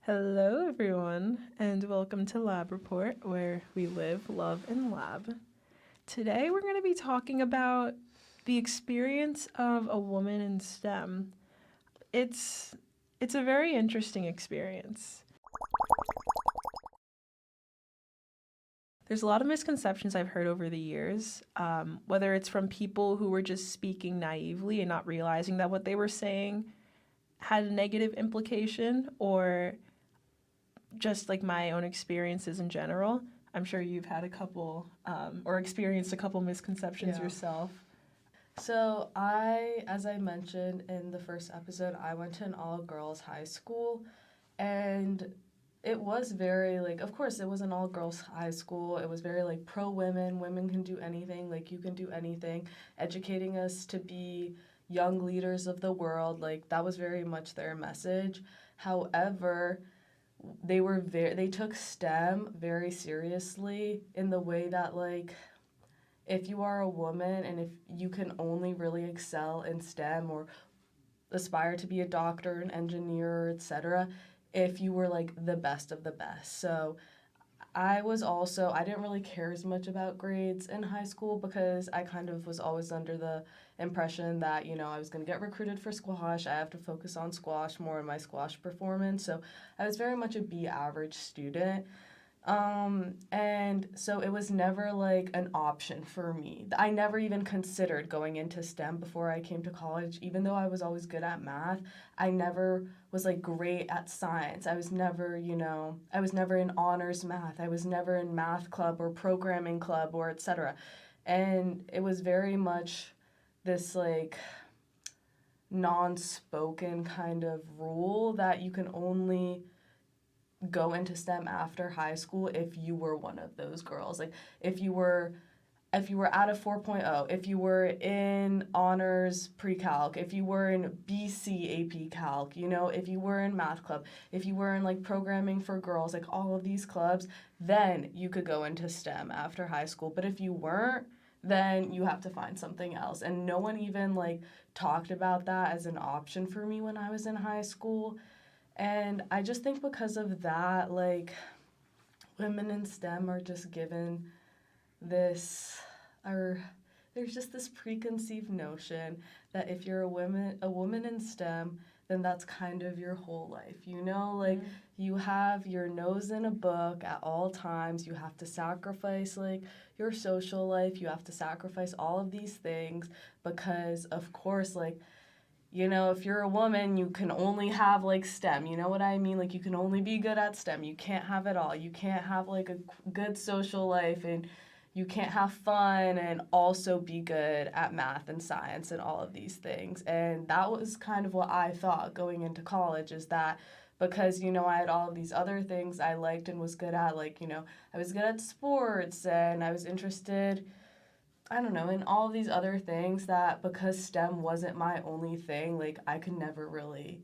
Hello, everyone, and welcome to Lab Report, where we live, love, and lab. Today, we're going to be talking about the experience of a woman in STEM. It's it's a very interesting experience. There's a lot of misconceptions I've heard over the years, whether it's from people who were just speaking naively and not realizing that what they were saying had a negative implication, or just like my own experiences in general. I'm sure you've had a couple or experienced a couple misconceptions yourself. So as I mentioned in the first episode, I went to an all-girls high school, and it was very like, of course, it was an all-girls high school. It was very like pro-women. Women can do anything. Like you can do anything. Educating us to be young leaders of the world. Like that was very much their message. However, they took STEM very seriously in the way that like if you are a woman and if you can only really excel in STEM or aspire to be a doctor, an engineer, etc., if you were like the best of the best. So I didn't really care as much about grades in high school because I kind of was always under the impression that, I was going to get recruited for squash. I have to focus on squash more in my squash performance. So I was very much a B average student. And so it was never like an option for me. I never even considered going into STEM before I came to college. Even though I was always good at math, I never was like great at science. I was never in honors math. I was never in math club or programming club or etc. And it was very much this like non-spoken kind of rule that you can only go into STEM after high school if you were one of those girls. Like if you were at a 4.0, if you were in honors pre-calc, if you were in BC AP Calc, if you were in math club, if you were in like programming for girls, like all of these clubs, then you could go into STEM after high school. But if you weren't, then you have to find something else. And no one even like talked about that as an option for me when I was in high school. And I just think because of that, like, women in STEM are just given this, or there's just this preconceived notion that if you're a woman in STEM, then that's kind of your whole life. Like you have your nose in a book at all times. You have to sacrifice like your social life. You have to sacrifice all of these things because, of course, like if you're a woman, you can only have like STEM. You know what I mean? Like you can only be good at STEM. You can't have it all. You can't have like a good social life, and you can't have fun and also be good at math and science and all of these things. And that was kind of what I thought going into college, is that because I had all of these other things I liked and was good at, like I was good at sports and I was interested, I don't know, and all of these other things, that because STEM wasn't my only thing, like I could never really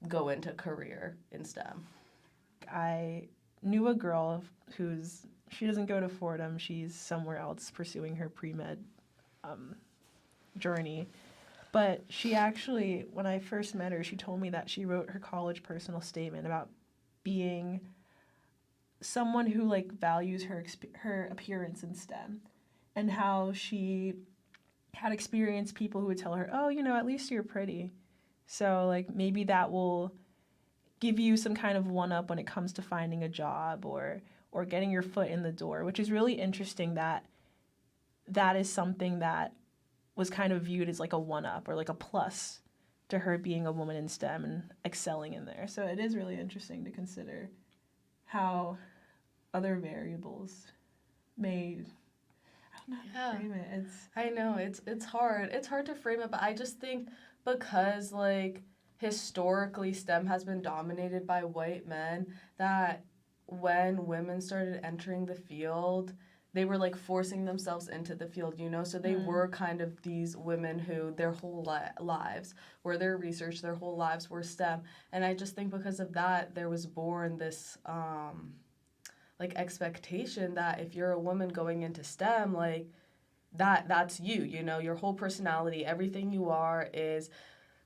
go into career in STEM. I knew a girl she doesn't go to Fordham. She's somewhere else pursuing her pre-med um, journey. But she actually, when I first met her, she told me that she wrote her college personal statement about being someone who like values her appearance in STEM, and how she had experienced people who would tell her, "Oh, at least you're pretty." So like maybe that will give you some kind of one up when it comes to finding a job, or getting your foot in the door, which is really interesting that that is something that was kind of viewed as like a one up or like a plus to her being a woman in STEM and excelling in there. So it is really interesting to consider how other variables may, I don't know how to frame it. I know it's hard. It's hard to frame it, but I just think because like historically STEM has been dominated by white men, that when women started entering the field, they were like forcing themselves into the field, so they were kind of these women who their whole lives were their research, their whole lives were STEM. And I just think because of that, there was born this like expectation that if you're a woman going into STEM, like that's you, your whole personality, everything you are is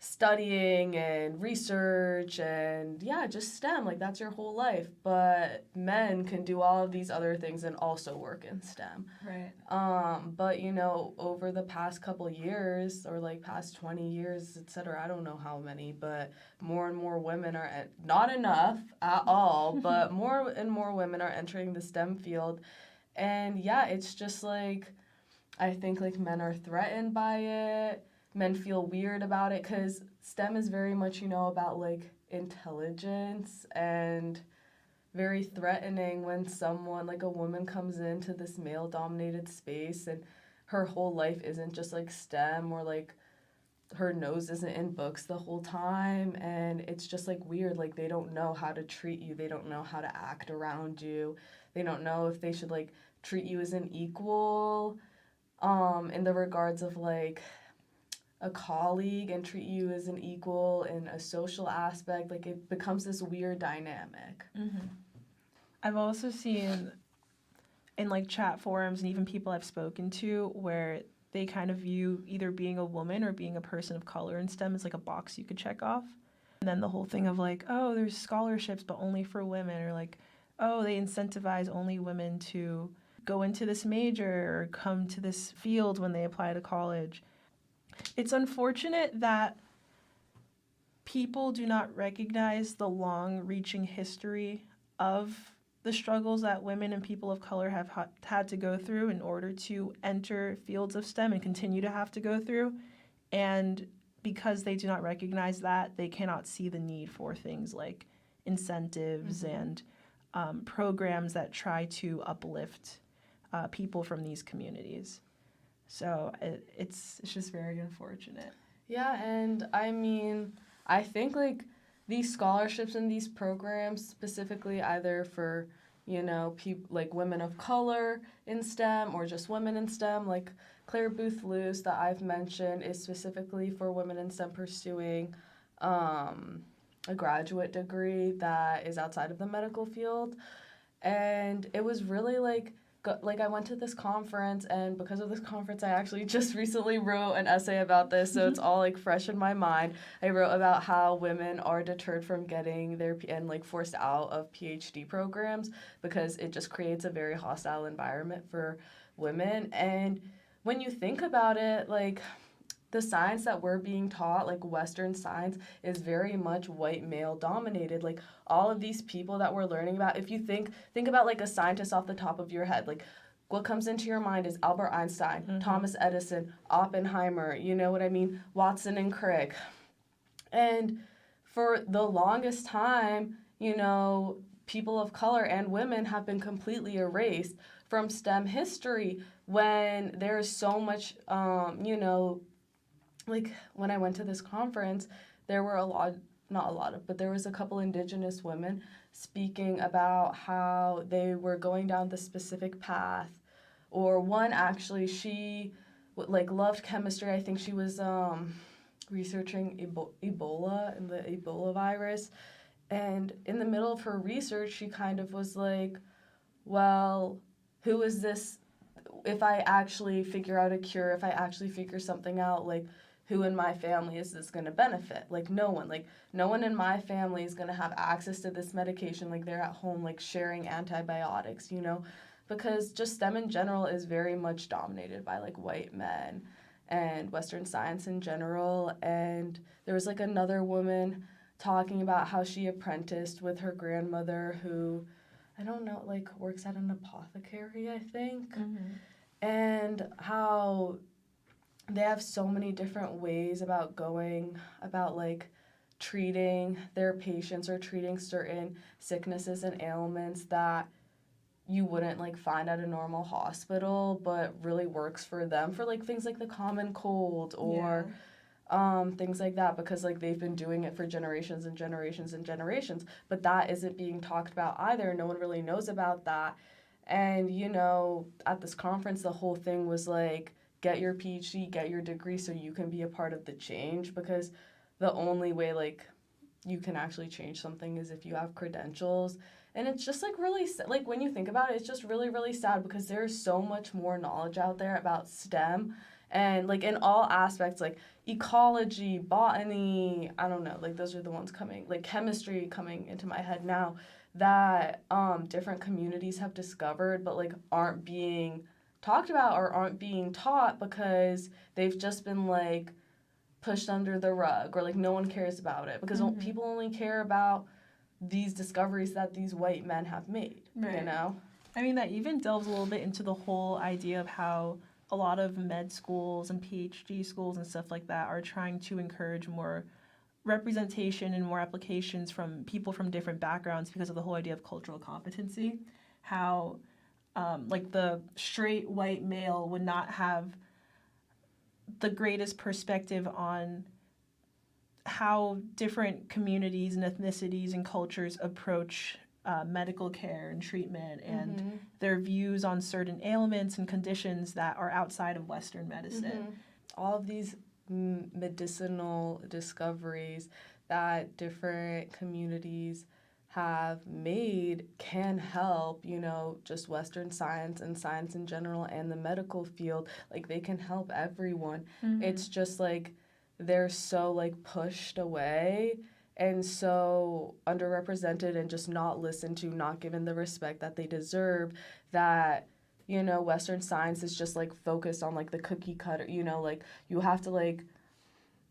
studying and research and yeah, just STEM, like that's your whole life. But men can do all of these other things and also work in STEM. Right. But you know, over the past couple years or like past 20 years, etc., I don't know how many, but more and more women are not enough at all, but more and more women are entering the STEM field. And yeah, it's just like I think like men are threatened by it. Men feel weird about it because STEM is very much, you know, about like intelligence and very threatening when someone like a woman comes into this male dominated space and her whole life isn't just like STEM or like her nose isn't in books the whole time and it's just like weird, like they don't know how to treat you, they don't know how to act around you, they don't know if they should like treat you as an equal in the regards of like a colleague and treat you as an equal in a social aspect. Like it becomes this weird dynamic. Mm-hmm. I've also seen in like chat forums and even people I've spoken to where they kind of view either being a woman or being a person of color in STEM as like a box you could check off. And then the whole thing of like, oh, there's scholarships but only for women, or like, oh, they incentivize only women to go into this major or come to this field when they apply to college. It's unfortunate that people do not recognize the long-reaching history of the struggles that women and people of color have had to go through in order to enter fields of STEM and continue to have to go through. And because they do not recognize that, they cannot see the need for things like incentives and programs that try to uplift people from these communities. So it's just very unfortunate. Yeah, and I mean, I think like these scholarships and these programs specifically either for, you know, like women of color in STEM or just women in STEM, like Claire Booth Luce that I've mentioned is specifically for women in STEM pursuing a graduate degree that is outside of the medical field. And it was really like I went to this conference, and because of this conference I actually just recently wrote an essay about this, so it's all like fresh in my mind. I wrote about how women are deterred from getting their and like forced out of PhD programs because it just creates a very hostile environment for women. And when you think about it, like the science that we're being taught, like Western science, is very much white male dominated. Like all of these people that we're learning about, if you think about like a scientist off the top of your head, like what comes into your mind is Albert Einstein, Thomas Edison, Oppenheimer, you know what I mean, Watson and Crick. And for the longest time, you know, people of color and women have been completely erased from STEM history when there's so much, you know, like when I went to this conference, there were there was a couple Indigenous women speaking about how they were going down this specific path. Or one actually, she like loved chemistry. I think she was researching Ebola and the Ebola virus. And in the middle of her research, she kind of was like, well, who is this? If I actually figure out a cure, if I actually figure something out, like, who in my family is this going to benefit? Like, no one. Like, no one in my family is going to have access to this medication. Like, they're at home, like, sharing antibiotics, you know? Because just STEM in general is very much dominated by, like, white men and Western science in general. And there was, like, another woman talking about how she apprenticed with her grandmother who, I don't know, like, works at an apothecary, I think. And how they have so many different ways about going about like treating their patients or treating certain sicknesses and ailments that you wouldn't like find at a normal hospital but really works for them, for like things like the common cold or things like that, because like they've been doing it for generations and generations and generations, but that isn't being talked about either. No one really knows about that. And you know, at this conference the whole thing was like, get your PhD, get your degree so you can be a part of the change, because the only way like you can actually change something is if you have credentials. And it's just like really like when you think about it, it's just really really sad because there's so much more knowledge out there about STEM and like in all aspects, like ecology, botany, I don't know, like those are the ones coming, like chemistry coming into my head now, that different communities have discovered but like aren't being talked about or aren't being taught because they've just been like pushed under the rug, or like no one cares about it because people only care about these discoveries that these white men have made, Right. you know? I mean, that even delves a little bit into the whole idea of how a lot of med schools and PhD schools and stuff like that are trying to encourage more representation and more applications from people from different backgrounds because of the whole idea of cultural competency. How, like, the straight white male would not have the greatest perspective on how different communities and ethnicities and cultures approach medical care and treatment and their views on certain ailments and conditions that are outside of Western medicine. All of these medicinal discoveries that different communities have made can help, you know, just Western science and science in general and the medical field. Like, they can help everyone. It's just like they're so like pushed away and so underrepresented and just not listened to, not given the respect that they deserve, that, you know, Western science is just like focused on like the cookie cutter, you know, like you have to like,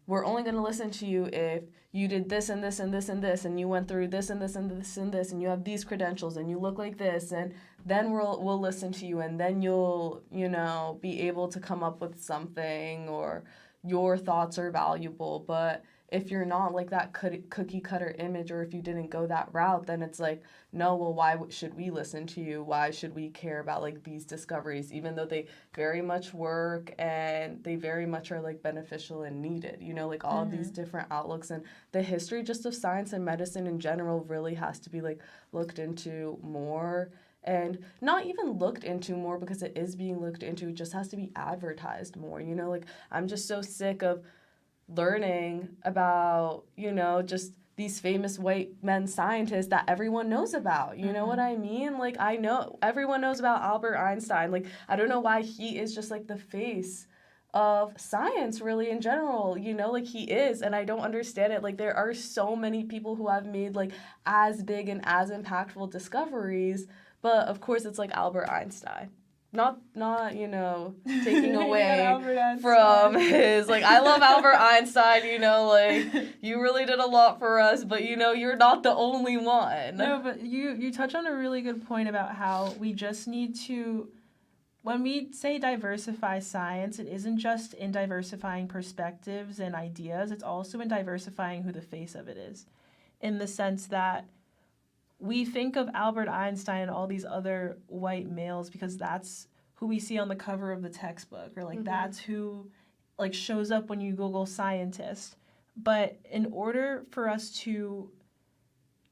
we're only going to listen to you if you did this and this and this and this and you went through this and this and this and this and you have these credentials and you look like this, and then we'll listen to you, and then you'll, you know, be able to come up with something, or your thoughts are valuable. But if you're not like that cookie cutter image, or if you didn't go that route, then it's like, no, well, why should we listen to you? Why should we care about like these discoveries, even though they very much work and they very much are like beneficial and needed, you know, like all of these different outlooks. And the history just of science and medicine in general really has to be like looked into more. And not even looked into more because it is being looked into, it just has to be advertised more, you know, like I'm just so sick of learning about, you know, just these famous white men scientists that everyone knows about, you know what I mean? Like, I know everyone knows about Albert Einstein. Like, I don't know why he is just like the face of science really in general, you know, like he is, and I don't understand it. Like, there are so many people who have made like as big and as impactful discoveries, but of course it's like Albert Einstein. Not you know, taking away from his, like, I love Albert Einstein, you know, like, you really did a lot for us, but, you know, you're not the only one. No, but you touch on a really good point about how we just need to, when we say diversify science, it isn't just in diversifying perspectives and ideas, it's also in diversifying who the face of it is, in the sense that we think of Albert Einstein and all these other white males because that's who we see on the cover of the textbook, or like that's who like shows up when you Google scientist. But in order for us to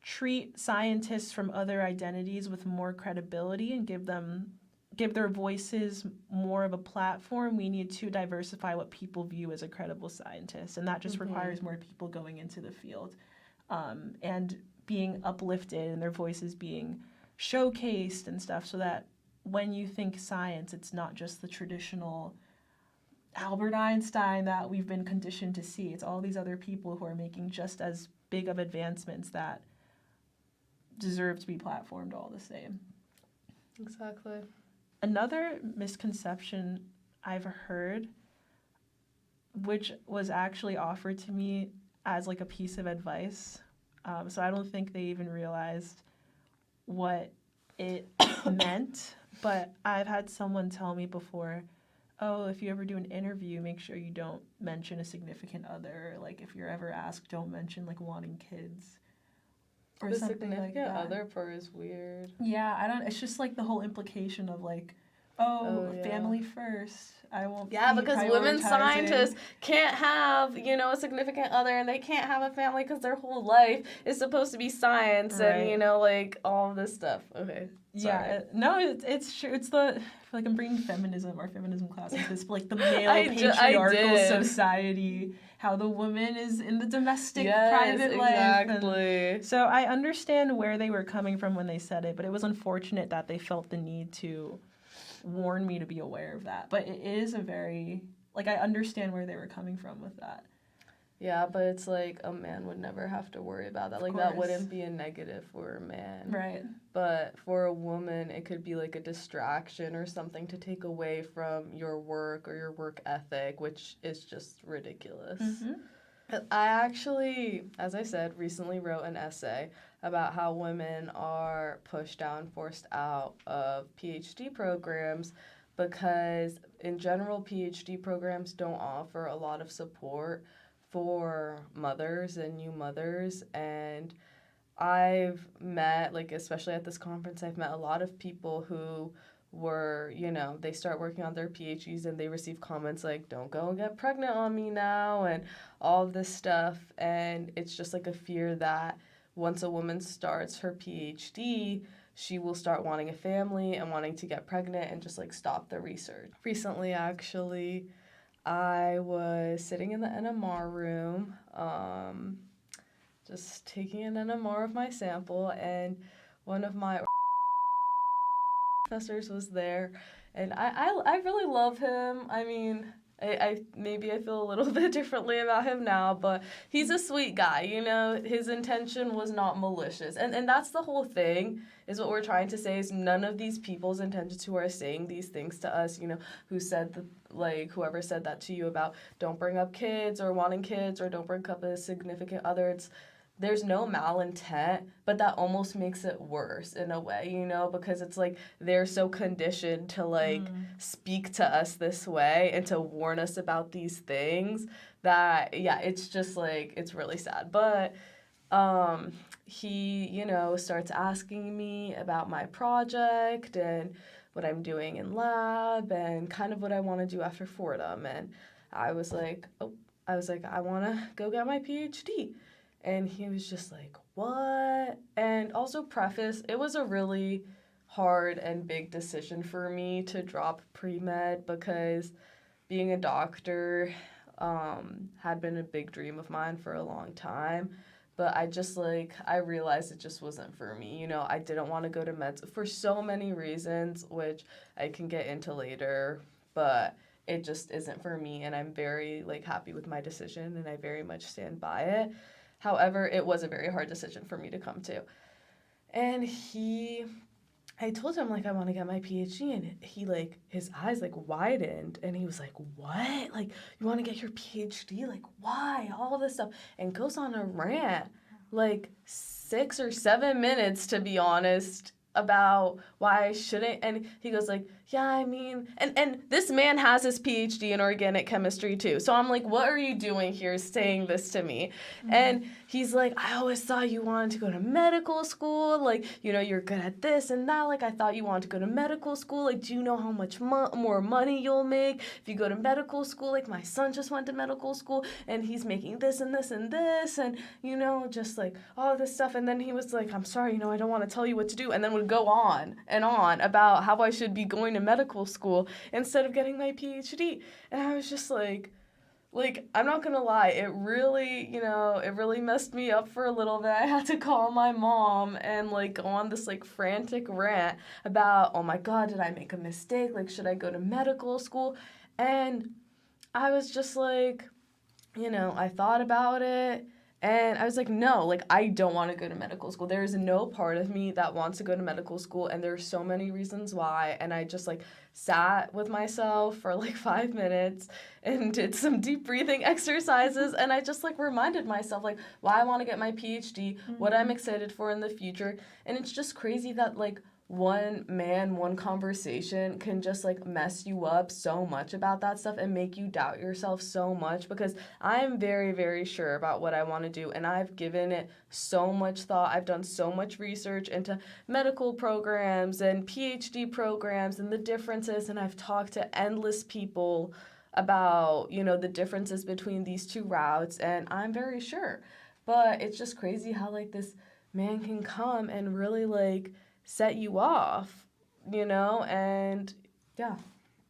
treat scientists from other identities with more credibility and give their voices more of a platform, we need to diversify what people view as a credible scientist, and that just requires more people going into the field and being uplifted and their voices being showcased and stuff, so that when you think science, it's not just the traditional Albert Einstein that we've been conditioned to see. It's all these other people who are making just as big of advancements that deserve to be platformed all the same. Exactly. Another misconception I've heard, which was actually offered to me as like a piece of advice, so I don't think they even realized what it meant, but I've had someone tell me before, oh, if you ever do an interview, make sure you don't mention a significant other. Like, if you're ever asked, don't mention like wanting kids or the something like that. The significant other part is weird. Yeah, it's just like the whole implication of like, family first. I won't. Yeah, because women scientists can't have, you know, a significant other, and they can't have a family because their whole life is supposed to be science, and, you know, like, all of this stuff. Okay. Sorry. Yeah, it's true. It's the, I feel like I'm bringing our feminism class into this, like the male patriarchal society, how the woman is in the domestic private life. Exactly. So I understand where they were coming from when they said it, but it was unfortunate that they felt the need to warn me to be aware of that. But it is a very like, I understand where they were coming from with that. Yeah, but it's like a man would never have to worry about that. Of Like, that course. wouldn't be a negative for a man. Right. But for a woman, it could be like a distraction or something to take away from your work or your work ethic, which is just ridiculous. Mm-hmm. I actually, as I said, recently wrote an essay about how women are pushed down, forced out of PhD programs because, in general, PhD programs don't offer a lot of support for mothers and new mothers. And I've met, like, especially at this conference, I've met a lot of people who were, you know, they start working on their PhDs and they receive comments like, don't go and get pregnant on me now, and all of this stuff. And it's just like a fear that once a woman starts her PhD, she will start wanting a family and wanting to get pregnant and just like stop the research. Recently, actually, I was sitting in the NMR room, just taking an NMR of my sample, and one of my professors was there, and I really love him. I mean, I maybe I feel a little bit differently about him now, but he's a sweet guy, you know. His intention was not malicious, and that's the whole thing, is what we're trying to say, is none of these people's intentions who are saying these things to us, you know, who said the, like, whoever said that to you about don't bring up kids or wanting kids or don't bring up a significant other, there's no malintent, but that almost makes it worse in a way, you know, because it's like they're so conditioned to like speak to us this way and to warn us about these things that, yeah, it's just like, it's really sad. But he, you know, starts asking me about my project and what I'm doing in lab and kind of what I want to do after Fordham. And I was like, I want to go get my PhD. And he was just like, what? And also preface, it was a really hard and big decision for me to drop pre-med because being a doctor had been a big dream of mine for a long time. But I realized it just wasn't for me. You know, I didn't want to go to med for so many reasons, which I can get into later, but it just isn't for me. And I'm very, like, happy with my decision, and I very much stand by it. However, it was a very hard decision for me to come to. And I told him, like, I want to get my PhD, and he, like, his eyes, like, widened, and he was like, what? Like, you want to get your PhD? Like, why? All this stuff. And goes on a rant, like, 6 or 7 minutes, to be honest, about why I shouldn't. And he goes like, yeah, I mean, and this man has his PhD in organic chemistry too. So I'm like, what are you doing here saying this to me? Mm-hmm. And he's like, I always thought you wanted to go to medical school. Like, you know, you're good at this and that. Like, I thought you wanted to go to medical school. Like, do you know how much more money you'll make if you go to medical school? Like, my son just went to medical school and he's making this and this and this. And, you know, just like all this stuff. And then he was like, I'm sorry, you know, I don't want to tell you what to do. And then would go on and on about how I should be going to medical school instead of getting my PhD. And I was just like, I'm not gonna lie, it really messed me up for a little bit. I had to call my mom and, like, go on this, like, frantic rant about, oh my God, did I make a mistake? Like, should I go to medical school? And I was just like, you know, I thought about it. And I was like, no, like, I don't want to go to medical school. There is no part of me that wants to go to medical school, and there are so many reasons why. And I just, like, sat with myself for, like, 5 minutes and did some deep breathing exercises, and I just, like, reminded myself, like, why I want to get my PhD, what I'm excited for in the future. And it's just crazy that, like, one conversation can just, like, mess you up so much about that stuff and make you doubt yourself so much, because I'm very, very sure about what I want to do, and I've given it so much thought. I've done so much research into medical programs and PhD programs and the differences, and I've talked to endless people about, you know, the differences between these two routes, and I'm very sure. But it's just crazy how, like, this man can come and really, like, set you off, you know, and yeah.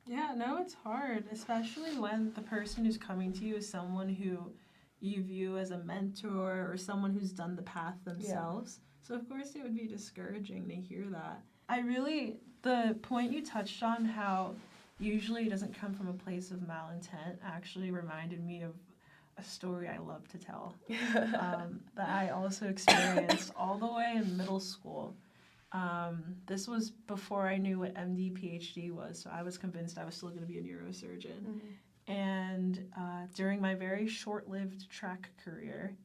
Yeah, no, it's hard, especially when the person who's coming to you is someone who you view as a mentor or someone who's done the path themselves. Yeah. So, of course, it would be discouraging to hear that. The point you touched on, how usually doesn't come from a place of malintent actually reminded me of a story I love to tell that I also experienced all the way in middle school. This was before I knew what MD PhD was, so I was convinced I was still going to be a neurosurgeon. Mm-hmm. And during my very short-lived track career,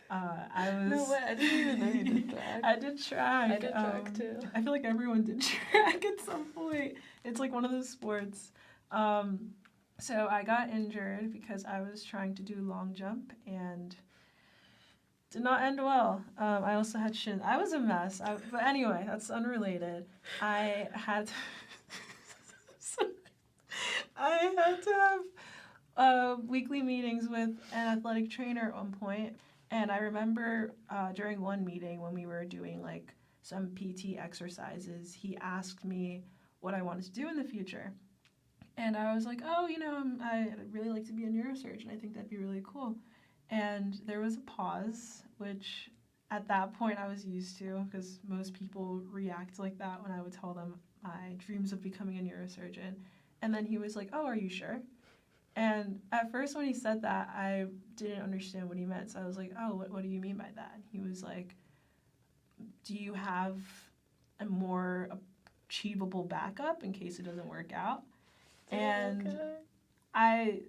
I was... No way, I didn't even know you did track. I did track. I did track too. I feel like everyone did track at some point. It's like one of those sports. So I got injured because I was trying to do long jump and did not end well. I also had shins. I was a mess. But anyway, that's unrelated. I had to have weekly meetings with an athletic trainer at one point. And I remember during one meeting when we were doing like some PT exercises, he asked me what I wanted to do in the future. And I was like, oh, I'd really like to be a neurosurgeon. I think that'd be really cool. And there was a pause, which at that point I was used to because most people react like that when I would tell them my dreams of becoming a neurosurgeon. And then he was like, oh, are you sure? And at first when he said that, I didn't understand what he meant. So I was like, oh, what do you mean by that? He was like, do you have a more achievable backup in case it doesn't work out? And okay. I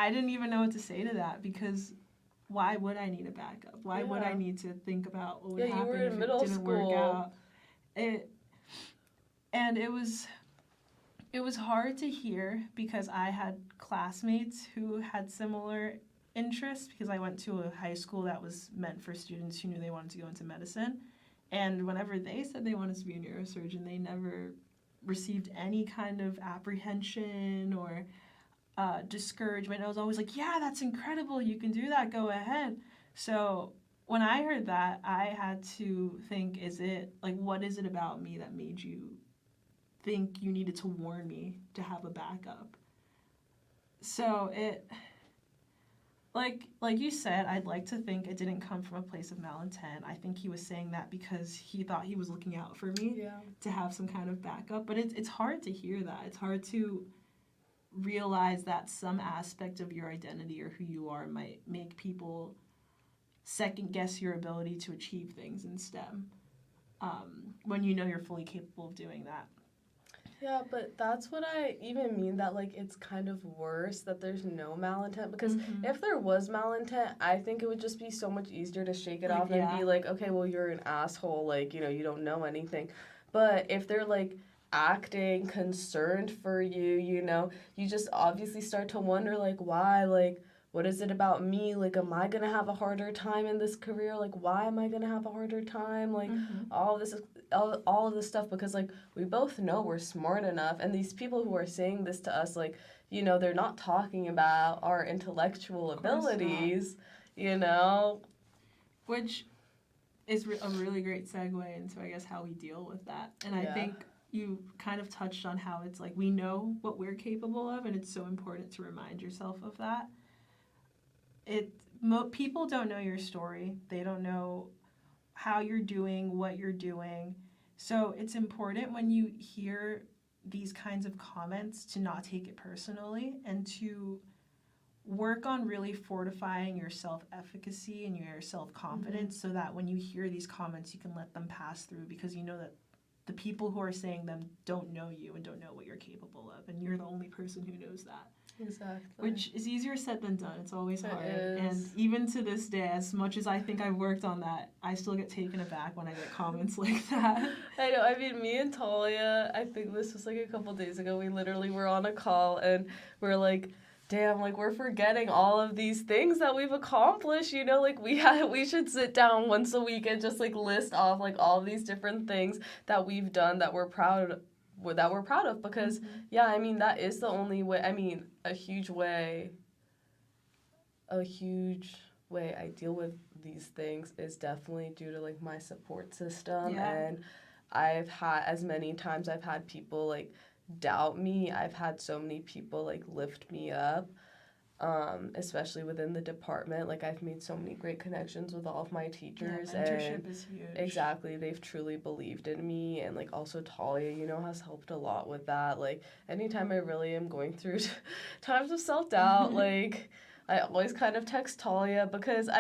didn't even know what to say to that because why would I need a backup? Why would I need to think about what would happen if it didn't work out? It was hard to hear because I had classmates who had similar interests because I went to a high school that was meant for students who knew they wanted to go into medicine. And whenever they said they wanted to be a neurosurgeon, they never received any kind of apprehension or discouragement. I was always like, yeah, that's incredible. You can do that. Go ahead. So when I heard that, I had to think, what is it about me that made you think you needed to warn me to have a backup? So like you said, I'd like to think it didn't come from a place of malintent. I think he was saying that because he thought he was looking out for me to have some kind of backup. But it's hard to hear that. It's hard to realize that some aspect of your identity or who you are might make people second guess your ability to achieve things in STEM when you know you're fully capable of doing that. Yeah, but that's what I even mean, that, like, it's kind of worse that there's no malintent, because if there was malintent, I think it would just be so much easier to shake it off and be like, okay, well, you're an asshole, like, you don't know anything. But if they're, like, acting concerned for you, you just obviously start to wonder, like, why, like, what is it about me? Like, am I going to have a harder time in this career? Like, why am I going to have a harder time? Like, all of this stuff, because, like, we both know we're smart enough, and these people who are saying this to us, like, they're not talking about our intellectual abilities, Which is a really great segue into, I guess, how we deal with that. And I think you kind of touched on how it's like we know what we're capable of, and it's so important to remind yourself of that. People don't know your story. They don't know how you're doing, what you're doing. So it's important when you hear these kinds of comments to not take it personally and to work on really fortifying your self-efficacy and your self-confidence so that when you hear these comments, you can let them pass through, because you know that the people who are saying them don't know you and don't know what you're capable of, and you're the only person who knows that. Exactly. Which is easier said than done. It's always hard. It is. And even to this day, as much as I think I've worked on that, I still get taken aback when I get comments like that. I know. I mean, me and Talia, I think this was like a couple days ago, we literally were on a call and we're like, damn, like, we're forgetting all of these things that we've accomplished, like, we should sit down once a week and just, like, list off, like, all of these different things that we've done that we're proud of, because, I mean, that is the only way, I mean, a huge way I deal with these things is definitely due to, like, my support system, and I've had, as many times I've had people, like, doubt me, I've had so many people, like, lift me up, especially within the department. Like, I've made so many great connections with all of my teachers. Yeah, mentorship and is huge. Exactly. They've truly believed in me. And, like, also Talia, has helped a lot with that. Like, anytime I really am going through times of self-doubt, like, I always kind of text Talia because,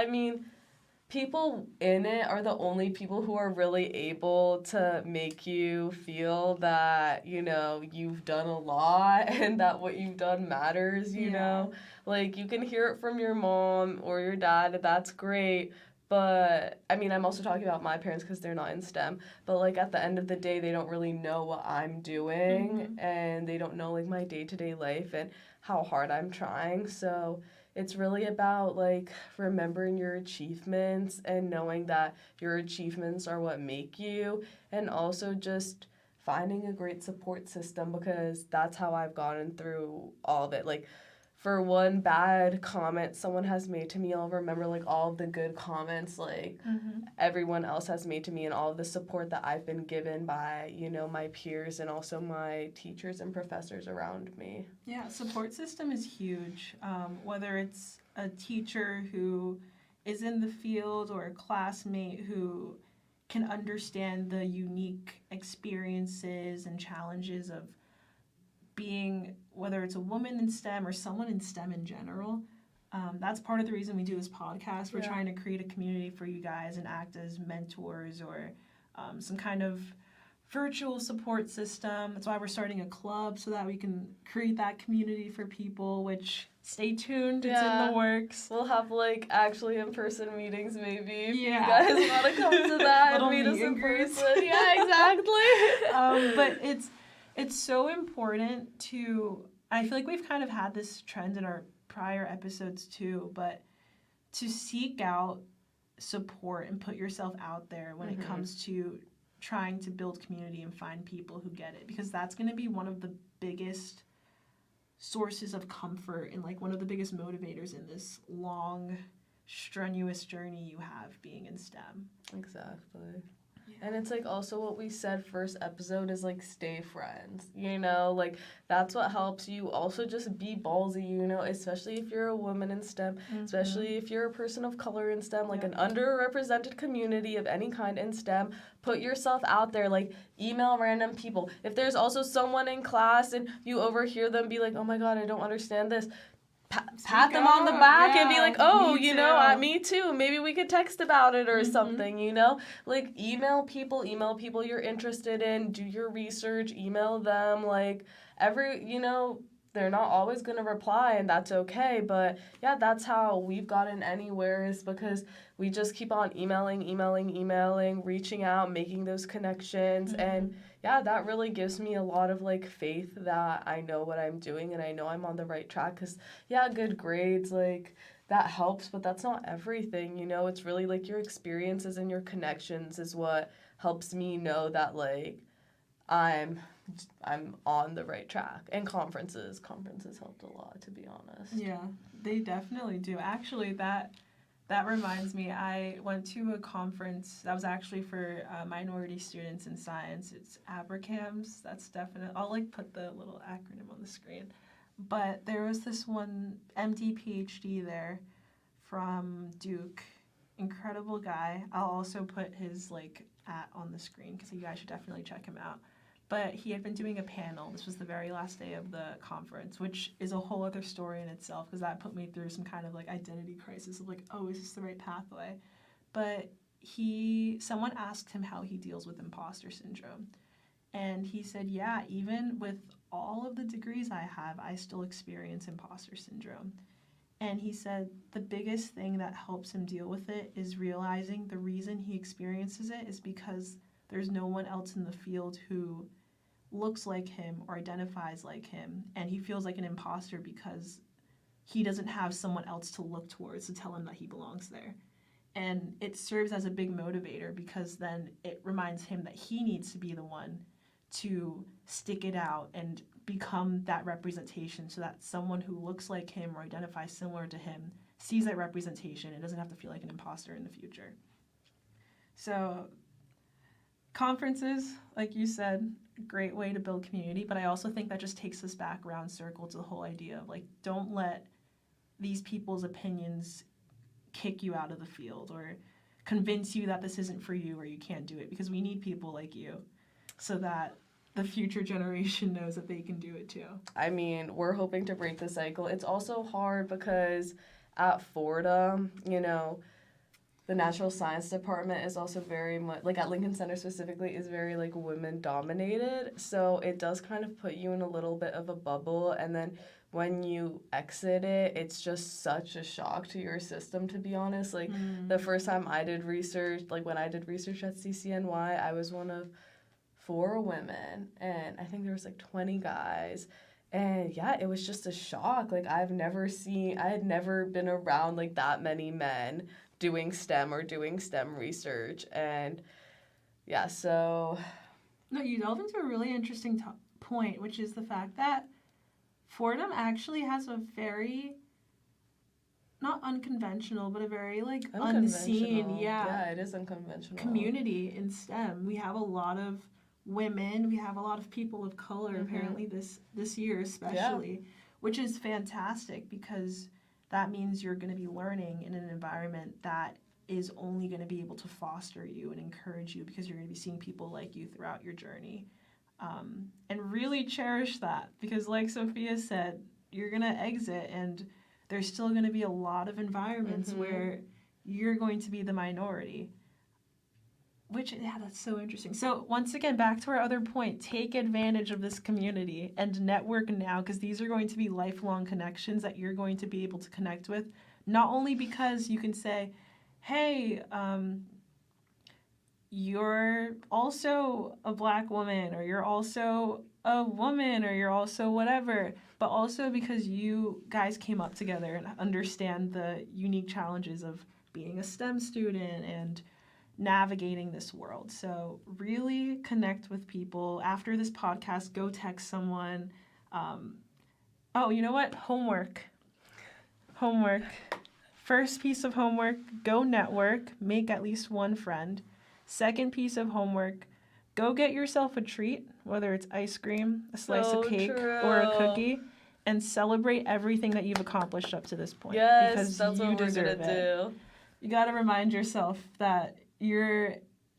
people in it are the only people who are really able to make you feel that, you've done a lot and that what you've done matters, you know? Like, you can hear it from your mom or your dad, and that's great. But, I'm also talking about my parents because they're not in STEM. But, like, at the end of the day, they don't really know what I'm doing. And they don't know, like, my day-to-day life and how hard I'm trying. So it's really about, like, remembering your achievements and knowing that your achievements are what make you. And also just finding a great support system, because that's how I've gotten through all of it. Like, for one bad comment someone has made to me, I'll remember, like, all of the good comments, like, everyone else has made to me, and all of the support that I've been given by, my peers and also my teachers and professors around me. Yeah, support system is huge. Whether it's a teacher who is in the field or a classmate who can understand the unique experiences and challenges of being, whether it's a woman in STEM or someone in STEM in general. That's part of the reason we do this podcast. We're trying to create a community for you guys and act as mentors or some kind of virtual support system. That's why we're starting a club, so that we can create that community for people, which, stay tuned, it's in the works. We'll have, like, actually in-person meetings maybe if you guys want to come to that and meet us in person. Yeah, exactly. But it's so important to, I feel like we've kind of had this trend in our prior episodes too, but to seek out support and put yourself out there when it comes to trying to build community and find people who get it, because that's going to be one of the biggest sources of comfort and, like, one of the biggest motivators in this long, strenuous journey you have being in STEM. Exactly. And it's, like, also what we said first episode is, like, stay friends, Like, that's what helps you. Also just be ballsy, especially if you're a woman in STEM, especially if you're a person of color in STEM, like, an underrepresented community of any kind in STEM. Put yourself out there, like, email random people. If there's also someone in class and you overhear them be like, oh my God, I don't understand this, pat them on the back and be like, oh, me too. Maybe we could text about it or something, Like, email people you're interested in, do your research, email them, like, they're not always going to reply, and that's okay. But, yeah, that's how we've gotten anywhere, is because we just keep on emailing, reaching out, making those connections. And, yeah, that really gives me a lot of, like, faith that I know what I'm doing and I know I'm on the right track. Because, yeah, good grades, like, that helps, but that's not everything, It's really, like, your experiences and your connections is what helps me know that, like, I'm on the right track. And conferences helped a lot, to be honest. Yeah, they definitely do. Actually, that reminds me, I went to a conference that was actually for minority students in science. It's ABRACAMS. That's definitely, I'll, like, put the little acronym on the screen. But there was this one MD PhD there from Duke. Incredible guy. I'll also put his, like, on the screen because you guys should definitely check him out. But he had been doing a panel. This was the very last day of the conference, which is a whole other story in itself, because that put me through some kind of, like, identity crisis of, like, oh, is this the right pathway? But someone asked him how he deals with imposter syndrome. And he said, yeah, even with all of the degrees I have, I still experience imposter syndrome. And he said the biggest thing that helps him deal with it is realizing the reason he experiences it is because there's no one else in the field who looks like him or identifies like him, and he feels like an imposter because he doesn't have someone else to look towards to tell him that he belongs there. And it serves as a big motivator, because then it reminds him that he needs to be the one to stick it out and become that representation, so that someone who looks like him or identifies similar to him sees that representation and doesn't have to feel like an imposter in the future. So conferences, like you said, great way to build community, but I also think that just takes us back around circle to the whole idea of, like, don't let these people's opinions kick you out of the field or convince you that this isn't for you or you can't do it, because we need people like you so that the future generation knows that they can do it too. I mean, we're hoping to break the cycle. It's also hard because at Fordham, you know, the natural science department is also very much, like at Lincoln Center specifically, is very like women dominated. So it does kind of put you in a little bit of a bubble. And then when you exit it, it's just such a shock to your system, to be honest. Like the first time I did research, like when I did research at CCNY, I was one of 4 women, and I think there was like 20 guys. And yeah, it was just a shock. Like I had never been around like that many men doing STEM or doing STEM research. And yeah, so. No, you delve into a really interesting point, which is the fact that Fordham actually has a very, not unconventional, but a very like unseen, yeah, it is unconventional community in STEM. We have a lot of women, we have a lot of people of color apparently this year especially, which is fantastic because that means you're going to be learning in an environment that is only going to be able to foster you and encourage you, because you're going to be seeing people like you throughout your journey. And really cherish that, because like Sophia said, you're going to exit and there's still going to be a lot of environments where you're going to be the minority. Which, yeah, that's so interesting. So once again, back to our other point, take advantage of this community and network now, because these are going to be lifelong connections that you're going to be able to connect with. Not only because you can say, hey, you're also a Black woman, or you're also a woman, or you're also whatever, but also because you guys came up together and understand the unique challenges of being a STEM student and navigating this world. So really connect with people. After this podcast, go text someone. Oh, you know what? Homework. First piece of homework, go network, make at least one friend. Second piece of homework, go get yourself a treat, whether it's ice cream, a slice of cake, or a cookie, and celebrate everything that you've accomplished up to this point. Yes, because that's what we're gonna do. You gotta remind yourself that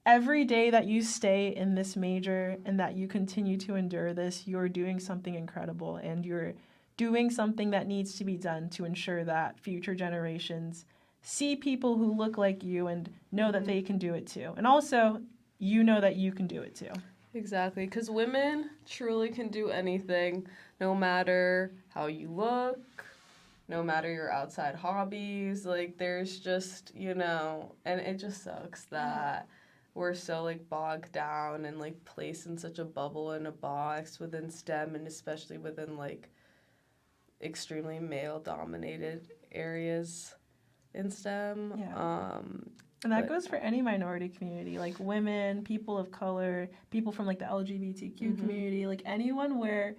every day that you stay in this major and that you continue to endure this, you're doing something incredible, and you're doing something that needs to be done to ensure that future generations see people who look like you and know that they can do it too. And also, you know that you can do it too. Exactly, because women truly can do anything, no matter how you look, no matter your outside hobbies. Like, there's just, and it just sucks that we're so, like, bogged down and, like, placed in such a bubble and a box within STEM, and especially within, like, extremely male-dominated areas in STEM. Yeah. And that goes for any minority community, like women, people of color, people from like the LGBTQ community, like anyone where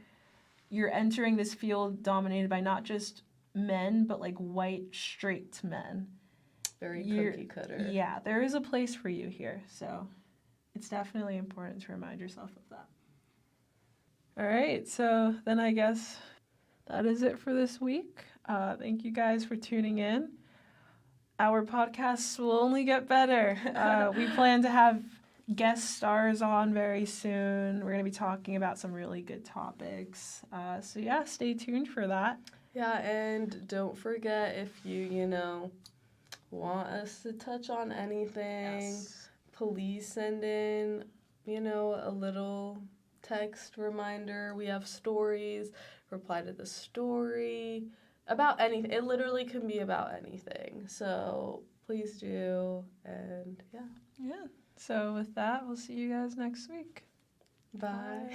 you're entering this field dominated by not just men, but like white, straight men. Very cookie cutter. Yeah, there is a place for you here. So it's definitely important to remind yourself of that. All right, so then I guess that is it for this week. Thank you guys for tuning in. Our podcasts will only get better. We plan to have guest stars on very soon. We're going to be talking about some really good topics. So yeah, stay tuned for that. Yeah, and don't forget, if you, want us to touch on anything, please send in, a little text reminder. We have stories. Reply to the story. About anything. It literally can be about anything. So please do. And yeah. So with that, we'll see you guys next week. Bye.